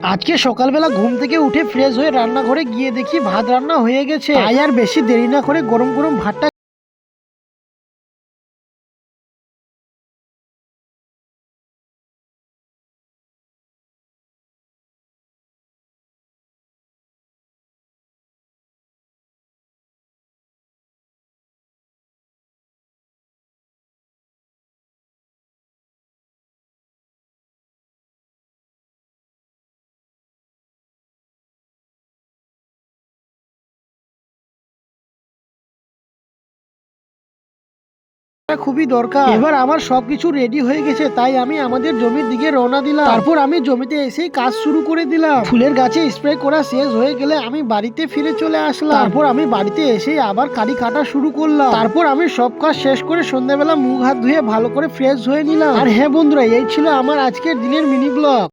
আজকে সকালবেলা ঘুম থেকে উঠে ফ্রেশ হয়ে রান্নাঘরে গিয়ে দেখি ভাত রান্না হয়ে গেছে। তাই আর বেশি দেরি না করে গরম গরম ভাতটা খুবই দরকার। এবার আমার সবকিছু রেডি হয়ে গেছে, তাই আমি আমাদের জমির দিকে রওনা দিলাম। তারপর আমি জমিতে এসেই কাজ শুরু করে দিলাম। ফুলের গাছে স্প্রে করা শেষ হয়ে গেলে আমি বাড়িতে ফিরে চলে আসলাম। তারপর আমি বাড়িতে এসে আবার কাটি কাটা শুরু করলাম। তারপর আমি সব কাজ শেষ করে সন্ধ্যাবেলা মুখ হাত ধুয়ে ভালো করে ফ্রেশ হয়ে নিলাম। আর হ্যাঁ বন্ধুরা, এই ছিল আমার আজকের দিনের মিনি ব্লগ।